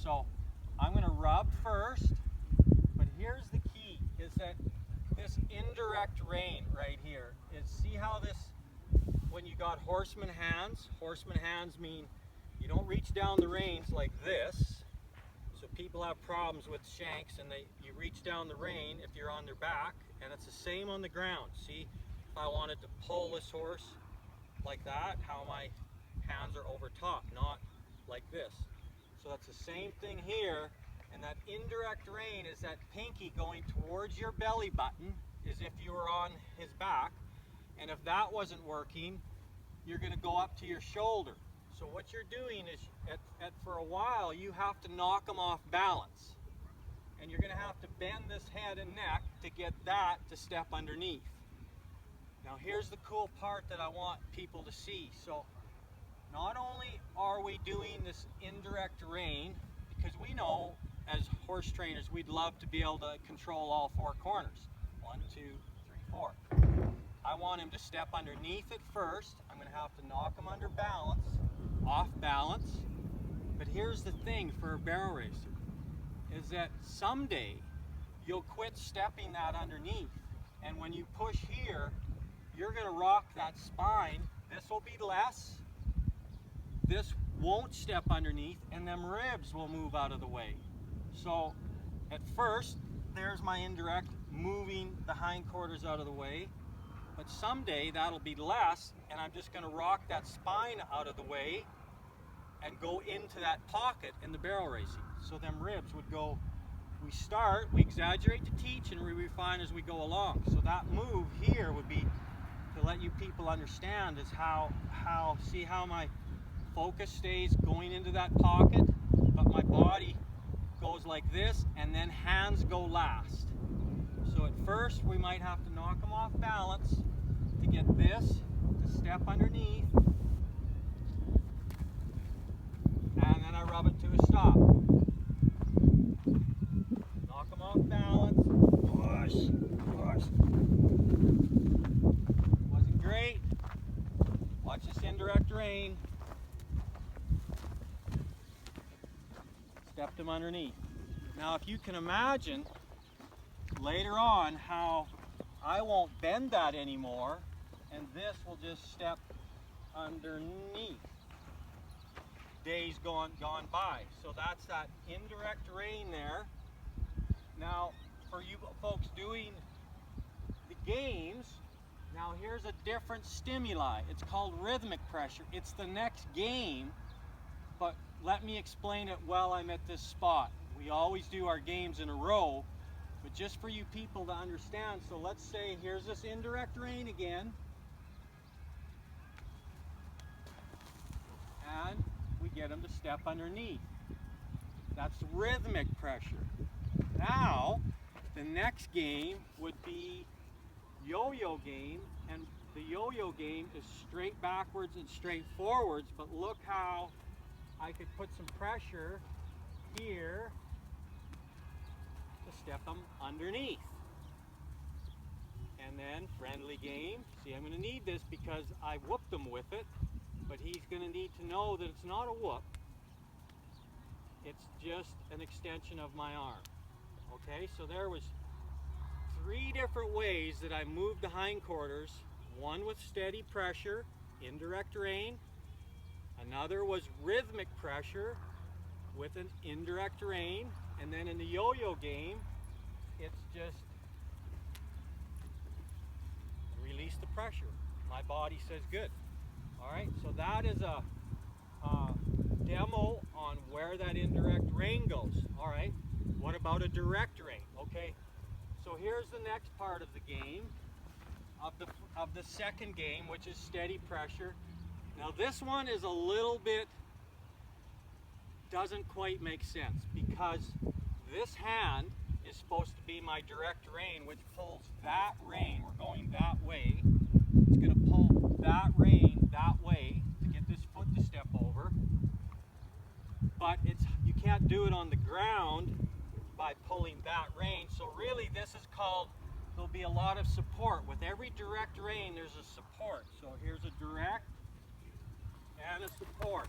So I'm going to rub first, but here's the key, is that this indirect rein right here is, see how this, when you got horseman hands mean you don't reach down the reins like this. So people have problems with shanks and you reach down the rein if you're on their back, and it's the same on the ground. See, if I wanted to pull this horse like that, how my hands are over top, not like this. So that's the same thing here, and that indirect rein is that pinky going towards your belly button as if you were on his back, and if that wasn't working, you're going to go up to your shoulder. So what you're doing is, for a while, you have to knock them off balance, and you're going to have to bend this head and neck to get that to step underneath. Now here's the cool part that I want people to see. So not only are we doing this indirect rein, because we know as horse trainers we'd love to be able to control all four corners. 1, 2, 3, 4. I want him to step underneath it first. I'm going to have to knock him under balance, off balance. But here's the thing for a barrel racer, is that someday you'll quit stepping that underneath. And when you push here, you're going to rock that spine. This will be less. This won't step underneath, and them ribs will move out of the way. So at first, there's my indirect, moving the hindquarters out of the way. But someday that'll be less, and I'm just going to rock that spine out of the way and go into that pocket in the barrel racing. So them ribs would go, we exaggerate to teach, and we refine as we go along. So that move here would be to let you people understand is how see how my focus stays going into that pocket, but my body goes like this, and then hands go last. So at first we might have to knock them off balance to get this to step underneath, and then I rub it to a stop. Knock them off balance, push, push. Wasn't great. Watch this indirect rein. Stepped him underneath. Now if you can imagine later on how I won't bend that anymore, and this will just step underneath. Days gone by. So that's that indirect rein there. Now for you folks doing the games, now here's a different stimuli. It's called rhythmic pressure. It's the next game, but let me explain it while I'm at this spot. We always do our games in a row, but just for you people to understand. So let's say here's this indirect rein again, and we get him to step underneath. That's rhythmic pressure. Now the next game would be yo-yo game, and the yo-yo game is straight backwards and straight forwards, but look how I could put some pressure here to step them underneath. And then friendly game. See, I'm going to need this because I whooped him with it, but he's going to need to know that it's not a whoop. It's just an extension of my arm. Okay, so there was 3 different ways that I moved the hindquarters. One with steady pressure, indirect rein. Another was rhythmic pressure with an indirect rein. And then in the yo-yo game, it's just release the pressure. My body says good. All right, so that is a demo on where that indirect rein goes. All right, what about a direct rein? Okay, so here's the next part of the game, of the second game, which is steady pressure. Now this one is a little bit, doesn't quite make sense, because this hand is supposed to be my direct rein, which pulls that rein. We're going that way. It's going to pull that rein that way to get this foot to step over. But you can't do it on the ground by pulling that rein. So really this is called, there'll be a lot of support. With every direct rein there's a support. So here's a direct and a support.